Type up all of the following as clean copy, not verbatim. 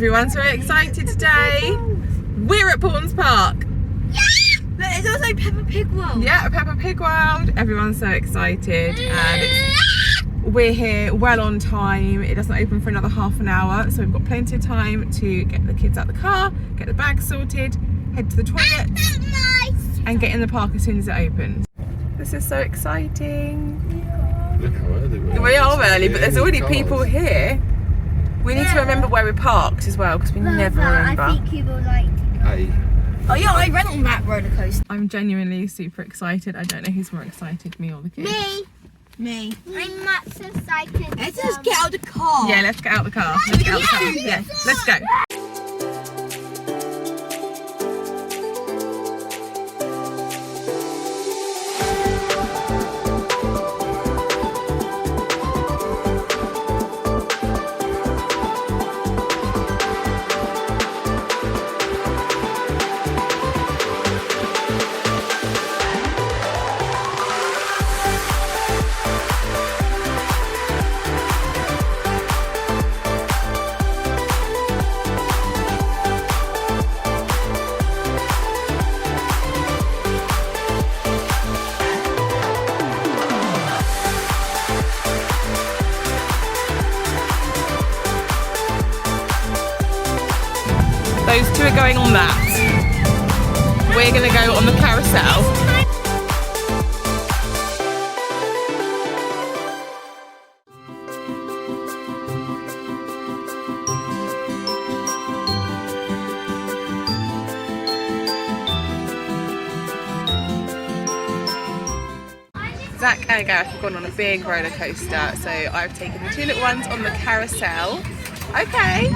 Everyone's very excited today. We're at Paultons Park. Yeah! There's also Peppa Pig World. Yeah, Peppa Pig World. Everyone's so excited. And we're here well on time. It doesn't open for another half an hour, so we've got plenty of time to get the kids out the car, get the bags sorted, head to the toilet, and get in the park as soon as it opens. This is so exciting. Look how early we are. We are early, but there's already people here. We need to remember where we're parked as well, because we never remember. I think you will like. Hey. Oh yeah, I ran on that roller coaster. I'm genuinely super excited. I don't know who's more excited, me or the kids. Me. I'm not so excited. Let's just get out of the car. Yeah, let's get out the car. Let's get out the car. Yeah, let's go. Those two are going on that. We're going to go on the carousel. Zach and Gareth have gone on a big roller coaster, so I've taken the two little ones on the carousel. Okay.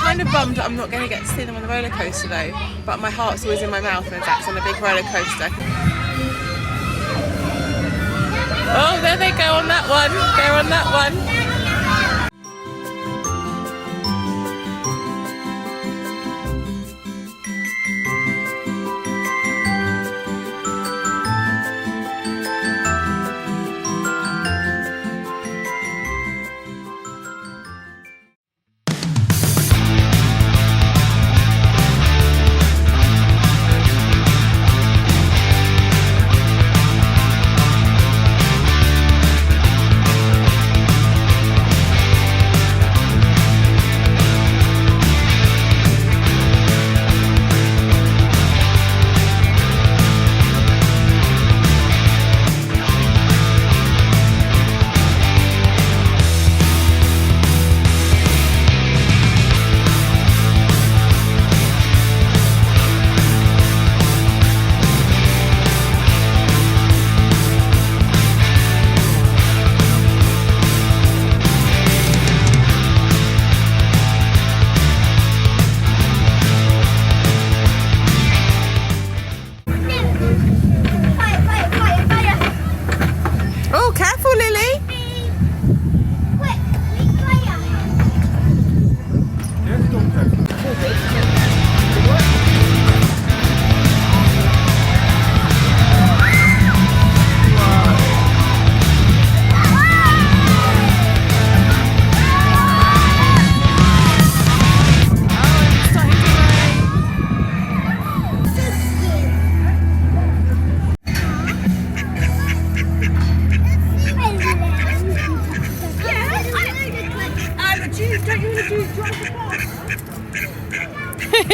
Kind of bummed that I'm not going to get to see them on the roller coaster though, but my heart's always in my mouth when Zach's on a big roller coaster. Oh, there they go on that one. They're on that one.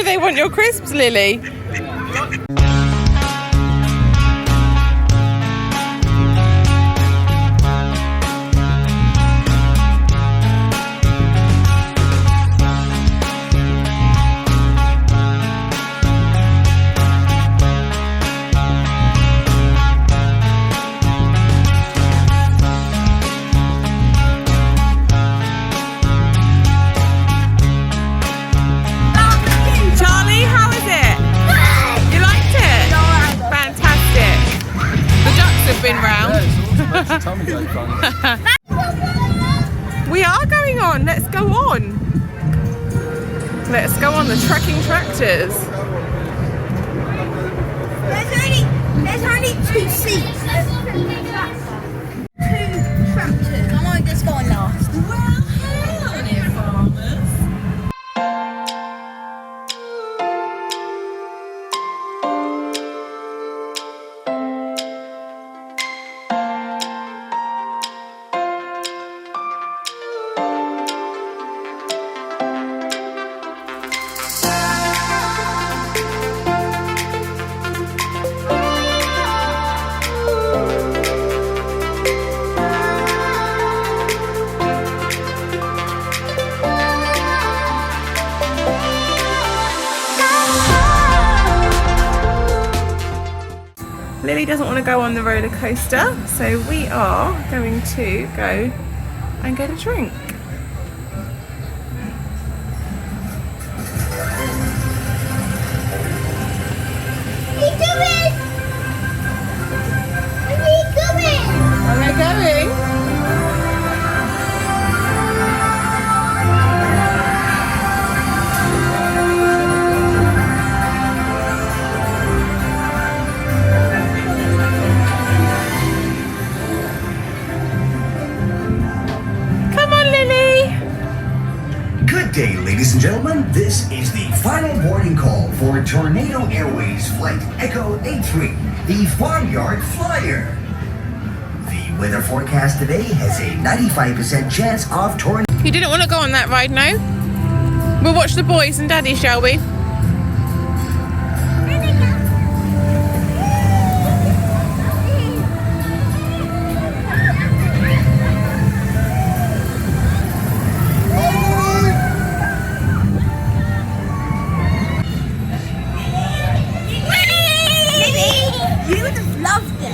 They want your crisps, Lily. We are going on. Let's go on. Let's go on the trekking tractors. There's only 2 seats. 2 tractors. I might just go on last. Well, hang on here, farmer. Lily doesn't want to go on the roller coaster, so we are going to go and get a drink. Are they going? Come on, Lily. Good day, ladies and gentlemen. This is the final boarding call for Tornado Airways Flight Echo 83, the Farmyard Flyer. The weather forecast today has a 95% chance of tornado. You didn't want to go on that ride, no? We'll watch the boys and Daddy, shall we? You would have loved it.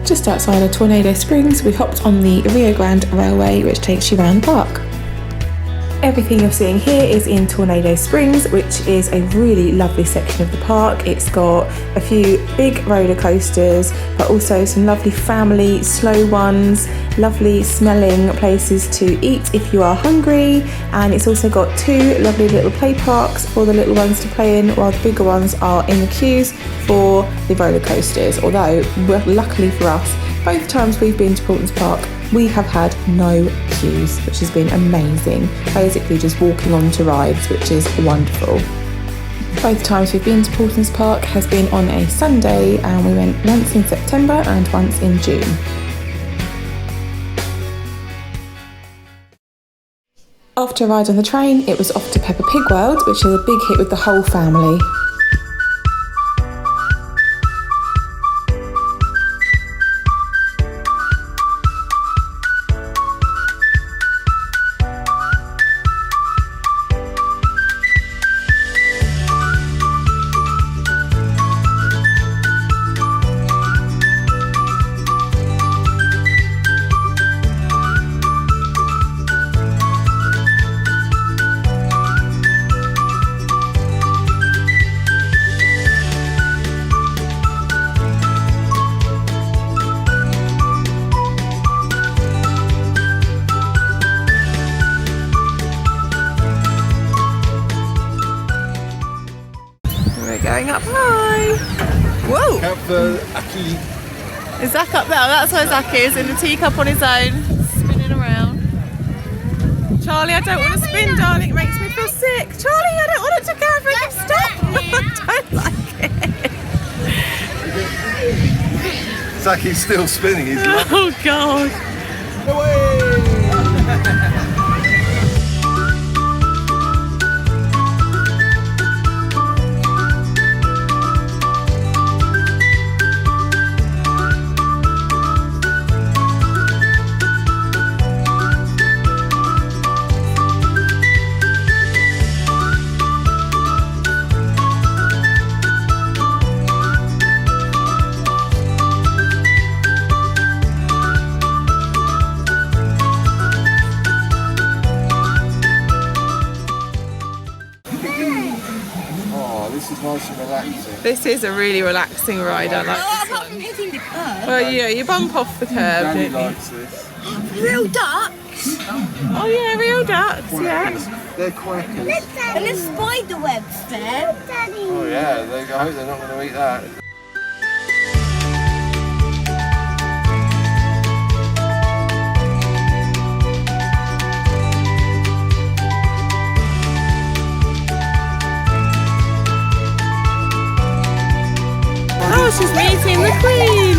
Just outside of Tornado Springs, we hopped on the Rio Grande Railway, which takes you around the park. Everything you're seeing here is in Tornado Springs, which is a really lovely section of the park. It's got a few big roller coasters, but also some lovely family slow ones, lovely smelling places to eat if you are hungry, and it's also got 2 lovely little play parks for the little ones to play in, while the bigger ones are in the queues for the roller coasters. Although, luckily for us, both times we've been to Paultons Park, we have had no queues, which has been amazing. Basically just walking on to rides, which is wonderful. Both times we've been to Paultons Park has been on a Sunday, and we went once in September and once in June. After a ride on the train, it was off to Peppa Pig World, which is a big hit with the whole family. Going up high. Whoa! Is Zach up there? Oh, that's where Zach is, in the teacup on his own, spinning around. Charlie, I don't want to spin, darling. It makes me feel sick. Charlie, I don't want it to go over and stop. I don't like it. Zach is still spinning, isn't he? Oh, God. Nice and relaxing. This is a really relaxing ride. I like this one. Hitting the curb. Well, yeah, you bump off the curb, Danny don't you? likes this. Real ducks. Oh yeah, real ducks, yeah. They're quackers. And there's spider webs there. Oh yeah, I hope they're not going to eat that. Oh, she's meeting the Queen!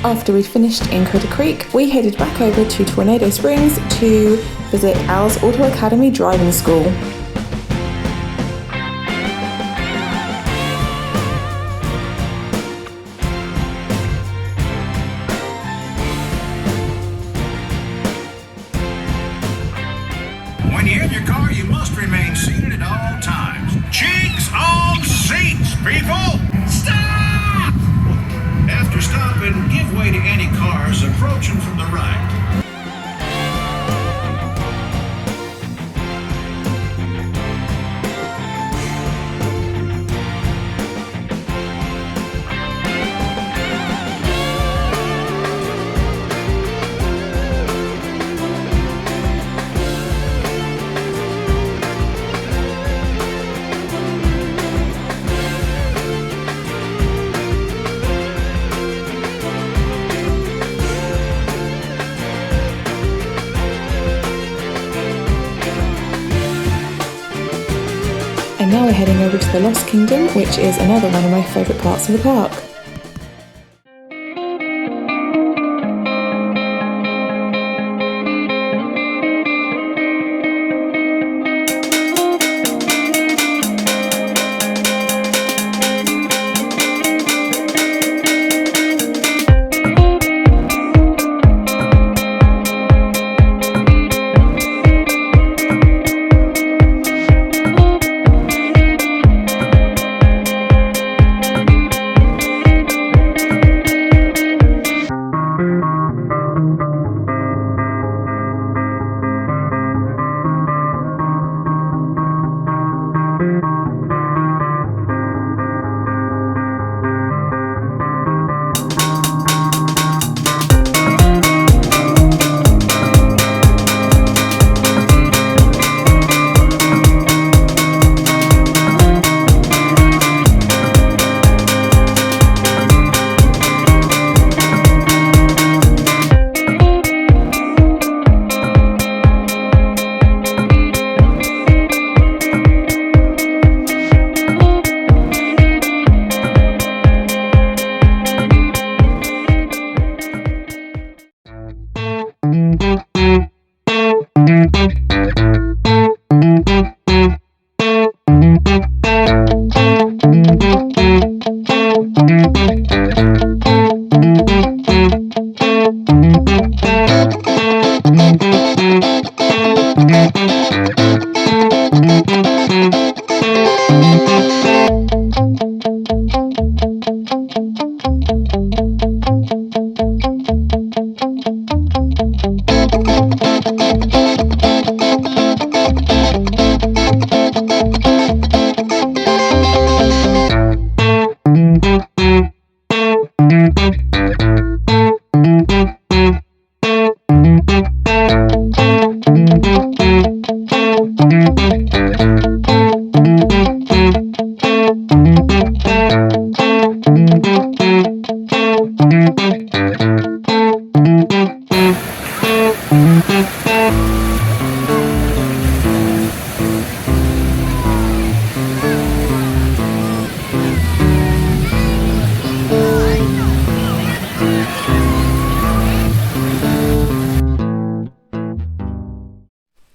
After we'd finished in Coda Creek, we headed back over to Tornado Springs to visit Al's Auto Academy driving school. When you're in your car, you must remain seated at all times. Cheeks on seats, people! Stop! After stopping, give way to any cars approaching from the right. And now we're heading over to the Lost Kingdom, which is another one of my favourite parts of the park.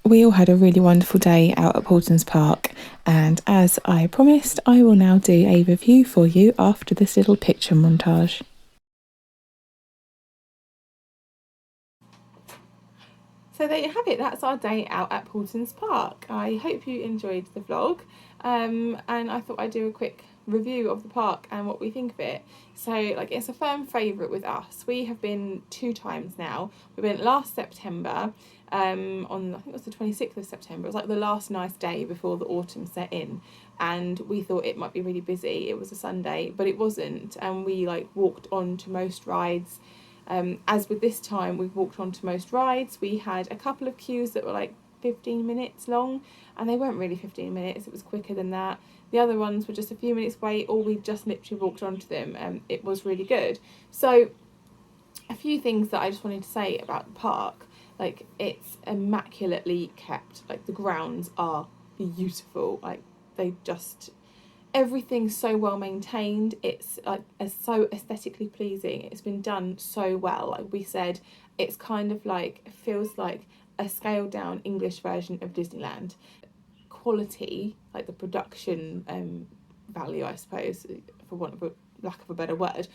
We all had a really wonderful day out at Paultons Park, and as I promised, I will now do a review for you after this little picture montage. So there you have it, that's our day out at Paultons Park. I hope you enjoyed the vlog, and I thought I'd do a quick review of the park and what we think of it. So like, it's a firm favourite with us. We have been 2 times now. We went last September, on I think it was the 26th of September. It was like the last nice day before the autumn set in, and we thought it might be really busy. It was a Sunday, but it wasn't, and we like walked on to most rides. As with this time, we've walked on to most rides. We had a couple of queues that were like 15 minutes long, and they weren't really 15 minutes, it was quicker than that. The other ones were just a few minutes wait, or we just literally walked onto them, and it was really good. So a few things that I just wanted to say about the park. Like, it's immaculately kept. Like, the grounds are beautiful. Like, they just, everything's so well maintained. It's like so aesthetically pleasing. It's been done so well. Like we said, it's kind of like, it feels like a scaled down English version of Disneyland. Quality, like the production value, I suppose, for want of a lack of a better word,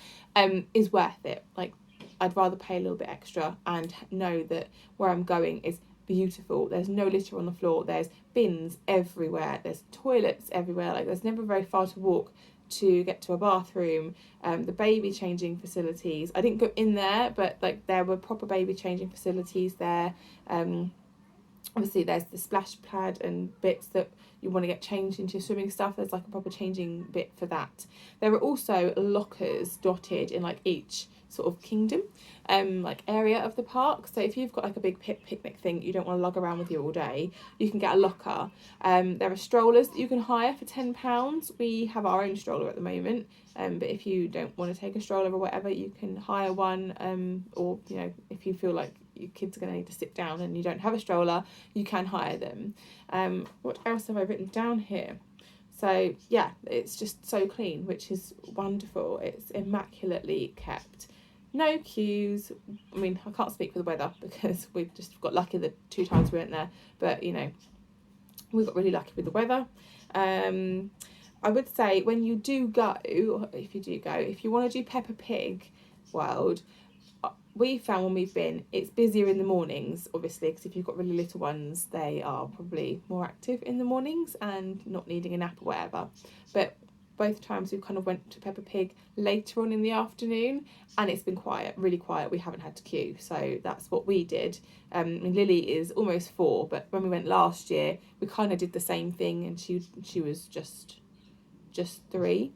is worth it. Like, I'd rather pay a little bit extra and know that where I'm going is beautiful. There's no litter on the floor, there's bins everywhere, there's toilets everywhere, like there's never very far to walk to get to a bathroom. The baby changing facilities, I didn't go in there, but like there were proper baby changing facilities there. Obviously there's the splash pad and bits that you want to get changed into your swimming stuff. There's like a proper changing bit for that. There are also lockers dotted in like each sort of kingdom, like area of the park. So if you've got like a big picnic thing you don't want to lug around with you all day, you can get a locker. There are strollers that you can hire for £10. We have our own stroller at the moment, but if you don't want to take a stroller or whatever, you can hire one, or you know, if you feel like your kids are going to need to sit down and you don't have a stroller, you can hire them. What else have I written down here? So yeah, it's just so clean, which is wonderful. It's immaculately kept. No queues. I mean, I can't speak for the weather because we've just got lucky the 2 times we went there, but you know, we got really lucky with the weather. I would say when you do go, if you want to do Peppa Pig World, we found when we've been, it's busier in the mornings, obviously, because if you've got really little ones, they are probably more active in the mornings and not needing a nap or whatever. But both times we kind of went to Peppa Pig later on in the afternoon, and it's been quiet, really quiet. We haven't had to queue, so that's what we did. And Lily is almost 4, but when we went last year, we kind of did the same thing, and she was just 3.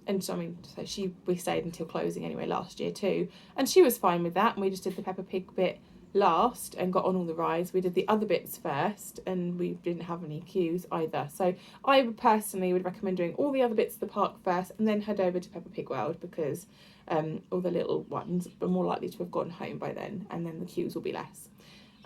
And so, I mean, so we stayed until closing anyway last year too, and she was fine with that. And we just did the Peppa Pig bit last and got on all the rides. We did the other bits first, and we didn't have any queues either. So I personally would recommend doing all the other bits of the park first and then head over to Peppa Pig World, because all the little ones are more likely to have gone home by then, and then the queues will be less.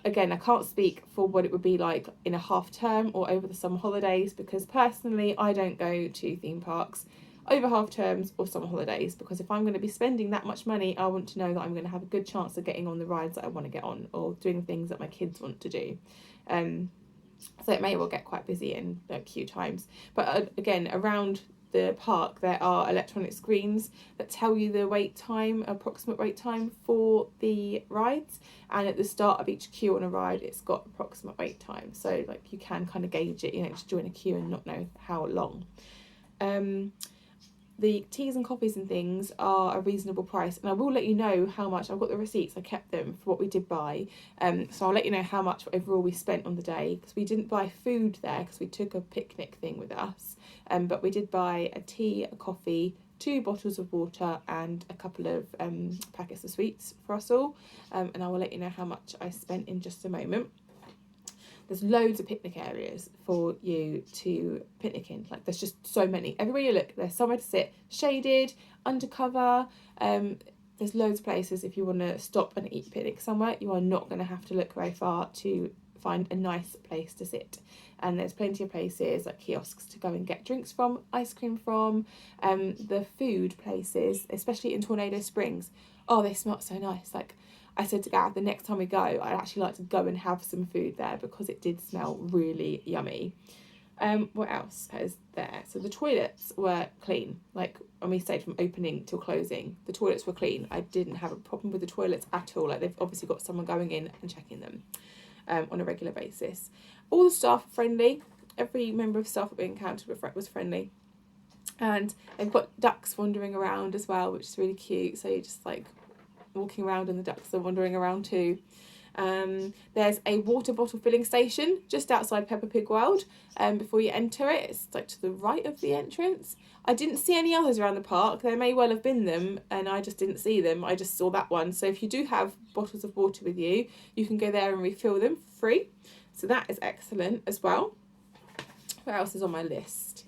Again, I can't speak for what it would be like in a half term or over the summer holidays, because personally I don't go to theme parks over half terms or summer holidays, because if I'm going to be spending that much money, I want to know that I'm going to have a good chance of getting on the rides that I want to get on, or doing things that my kids want to do. So it may well get quite busy in queue times. But again, around the park there are electronic screens that tell you the wait time, approximate wait time for the rides, and at the start of each queue on a ride it's got approximate wait time, so like you can kind of gauge it, you know, just join a queue and not know how long. The teas and coffees and things are a reasonable price, and I will let you know how much. I've got the receipts, I kept them for what we did buy, so I'll let you know how much overall we spent on the day, because we didn't buy food there because we took a picnic thing with us, but we did buy a tea, a coffee, 2 bottles of water and a couple of packets of sweets for us all, and I will let you know how much I spent in just a moment. There's loads of picnic areas for you to picnic in. Like, there's just so many. Everywhere you look, there's somewhere to sit, shaded, under cover. There's loads of places if you want to stop and eat picnic somewhere. You are not going to have to look very far to find a nice place to sit. And there's plenty of places like kiosks to go and get drinks from, ice cream from. The food places, especially in Tornado Springs, oh, they smell so nice. Like, I said to Gav, the next time we go, I'd actually like to go and have some food there, because it did smell really yummy. What else is there? So the toilets were clean. Like, when we stayed from opening till closing, the toilets were clean. I didn't have a problem with the toilets at all. Like, they've obviously got someone going in and checking them on a regular basis. All the staff are friendly. Every member of staff that we encountered was friendly. And they've got ducks wandering around as well, which is really cute. So you're just like walking around and the ducks are wandering around too. There's a water bottle filling station just outside Peppa Pig World, before you enter it. It's like to the right of the entrance. I didn't see any others around the park. There may well have been them and I just didn't see them. I just saw that one. So if you do have bottles of water with you, you can go there and refill them for free. So that is excellent as well. What else is on my list?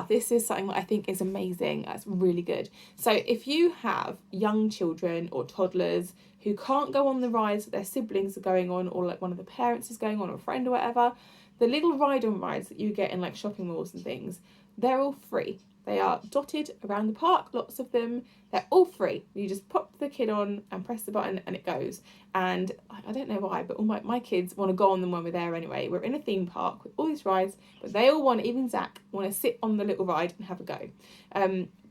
This is something that I think is amazing. That's really good. So if you have young children or toddlers who can't go on the rides that their siblings are going on, or like one of the parents is going on, or a friend or whatever, The little ride-on rides that you get in like shopping malls and things, they're all free. They are dotted around the park, lots of them. They're all free. You just pop the kid on and press the button and it goes. And I don't know why, but all my kids want to go on them when we're there anyway. We're in a theme park with all these rides, but they all want, even Zach, want to sit on the little ride and have a go.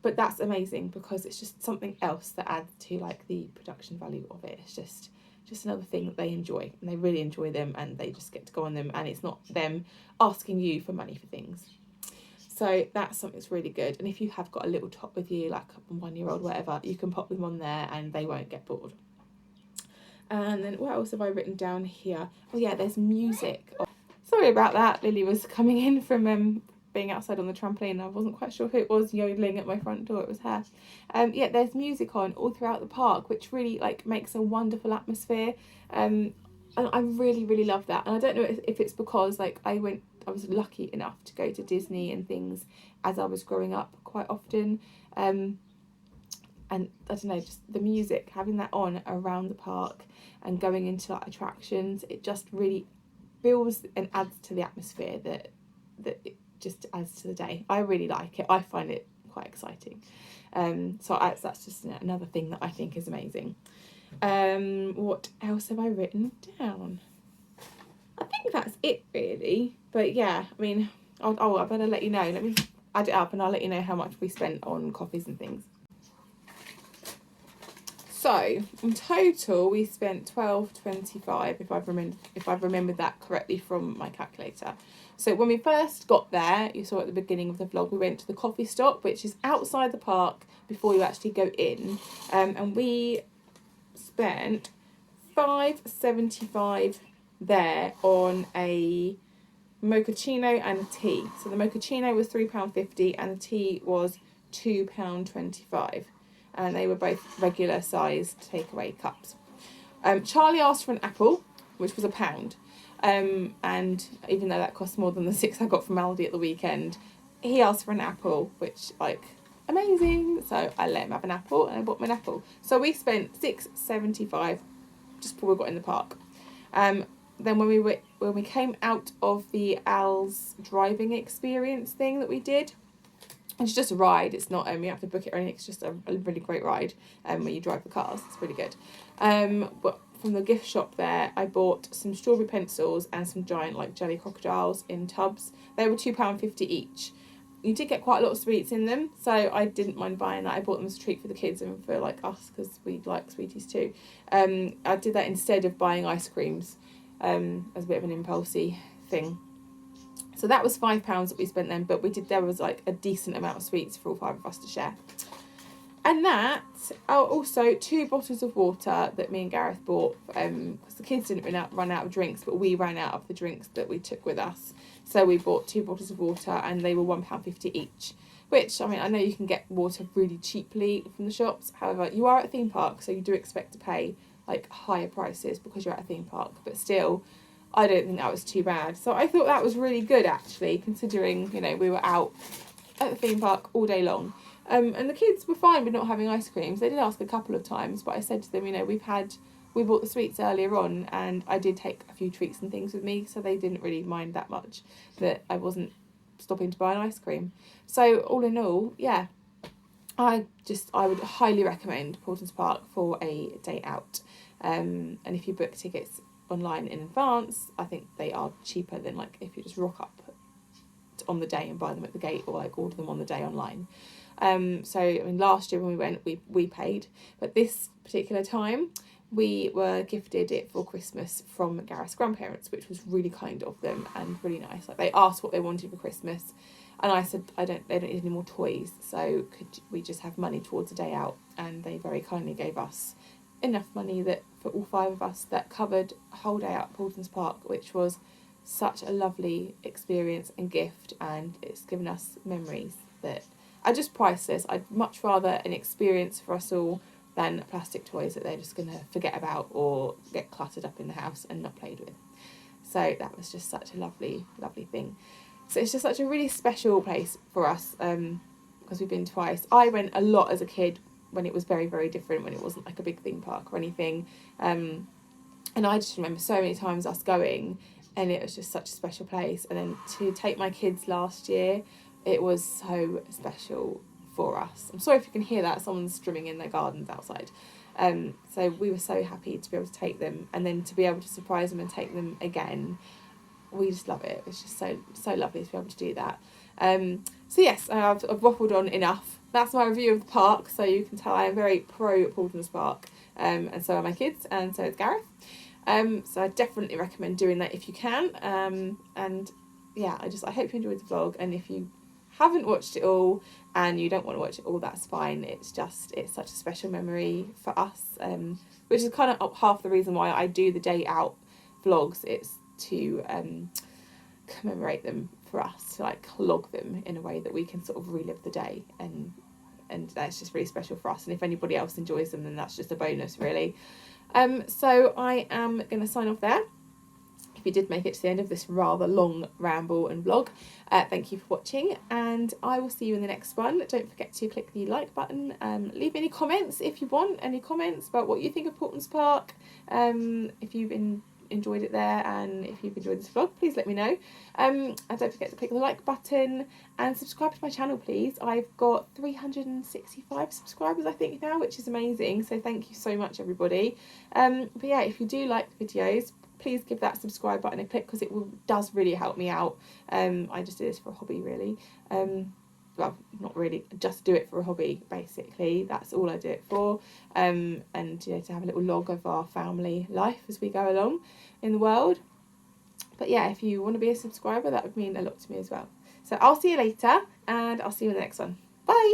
But that's amazing because it's just something else that adds to like the production value of it. It's just another thing that they enjoy, and they really enjoy them, and they just get to go on them, and it's not them asking you for money for things. So that's something that's really good. And if you have got a little tot with you, like a 1-year-old, whatever, you can pop them on there and they won't get bored. And then what else have I written down here? Oh yeah, there's music. Oh, sorry about that. Lily was coming in from being outside on the trampoline. I wasn't quite sure who it was yodeling at my front door. It was her. Yeah, there's music on all throughout the park, which really like makes a wonderful atmosphere. And I really, really love that. And I don't know if it's because like I was lucky enough to go to Disney and things as I was growing up quite often. And I don't know, just the music, having that on around the park and going into like attractions, it just really builds and adds to the atmosphere that it just adds to the day. I really like it. I find it quite exciting. So that's just another thing that I think is amazing. What else have I written down? I think that's it really. But yeah, I mean, I better let you know. Let me add it up and I'll let you know how much we spent on coffees and things. So in total we spent $12.25 if I've remembered that correctly from my calculator. So when we first got there, you saw at the beginning of the vlog, we went to the coffee stop, which is outside the park before you actually go in, and we spent $5.75 there on a mochaccino and a tea. So the mochaccino was £3.50 and the tea was £2.25, and they were both regular sized takeaway cups. Charlie asked for an apple, which was £1, and even though that cost more than the 6 I got from Aldi at the weekend, he asked for an apple, which like amazing. So I let him have an apple and I bought him an apple. So we spent $6.75 just before we got in the park. Then when we came out of the Al's driving experience thing that we did, it's just a ride, it's not you have to book it or anything, it's just a really great ride when you drive the cars. It's really good. But from the gift shop there, I bought some strawberry pencils and some giant like jelly crocodiles in tubs. They were £2.50 each. You did get quite a lot of sweets in them, so I didn't mind buying that. I bought them as a treat for the kids and for like us, because we like sweeties too. I did that instead of buying ice creams, as a bit of an impulsey thing. So that was £5 that we spent then, but there was like a decent amount of sweets for all 5 of us to share. And that, also 2 bottles of water that me and Gareth bought, because the kids didn't run out of drinks, but we ran out of the drinks that we took with us. So we bought 2 bottles of water and they were £1.50 each, which, I mean, I know you can get water really cheaply from the shops. However, you are at a theme park, so you do expect to pay like higher prices because you're at a theme park, but still, I don't think that was too bad. So I thought that was really good actually, considering, you know, we were out at the theme park all day long. And the kids were fine with not having ice creams. They did ask a couple of times, but I said to them, you know, we bought the sweets earlier on and I did take a few treats and things with me, so they didn't really mind that much that I wasn't stopping to buy an ice cream. So all in all, yeah, I would highly recommend Paultons Park for a day out. And if you book tickets online in advance, I think they are cheaper than like if you just rock up on the day and buy them at the gate, or like order them on the day online. So I mean, last year when we went, we paid, but this particular time we were gifted it for Christmas from Gareth's grandparents, which was really kind of them and really nice. Like, they asked what they wanted for Christmas, and I said they don't need any more toys, so could we just have money towards a day out? And they very kindly gave us enough money that for all 5 of us that covered a whole day out at Paultons Park, which was such a lovely experience and gift, and it's given us memories that are just priceless. I'd much rather an experience for us all than plastic toys that they're just going to forget about or get cluttered up in the house and not played with. So that was just such a lovely, lovely thing. So it's just such a really special place for us, because we've been twice. I went a lot as a kid when it was very, very different, when it wasn't like a big theme park or anything. And I just remember so many times us going and it was just such a special place. And then to take my kids last year, it was so special for us. I'm sorry if you can hear that, someone's trimming in their gardens outside. So we were so happy to be able to take them, and then to be able to surprise them and take them again. We just love it. It's just so lovely to be able to do that. So yes, I've waffled on enough. That's my review of the park, so you can tell I am very pro Paultons Park, and so are my kids, and so is Gareth. So I definitely recommend doing that if you can. And yeah, I hope you enjoyed the vlog, and if you haven't watched it all and you don't want to watch it all, that's fine. It's such a special memory for us, which is kind of half the reason why I do the day out vlogs. It's to commemorate them for us, to like log them in a way that we can sort of relive the day, and that's just really special for us. And if anybody else enjoys them, then that's just a bonus, really. So I am going to sign off there. If you did make it to the end of this rather long ramble and vlog, thank you for watching, and I will see you in the next one. Don't forget to click the like button, leave any comments if you want, any comments about what you think of Paultons Park, if you've enjoyed it there, and if you've enjoyed this vlog, please let me know. And don't forget to click the like button and subscribe to my channel, please. I've got 365 subscribers I think now, which is amazing, so thank you so much, everybody. But yeah, if you do like the videos, please give that subscribe button a click, because it does really help me out. I just do this for a hobby, really. Well, not really, just do it for a hobby, basically. That's all I do it for. And you know, to have a little log of our family life as we go along in the world. But yeah, if you want to be a subscriber, that would mean a lot to me as well. So I'll see you later, and I'll see you in the next one. Bye!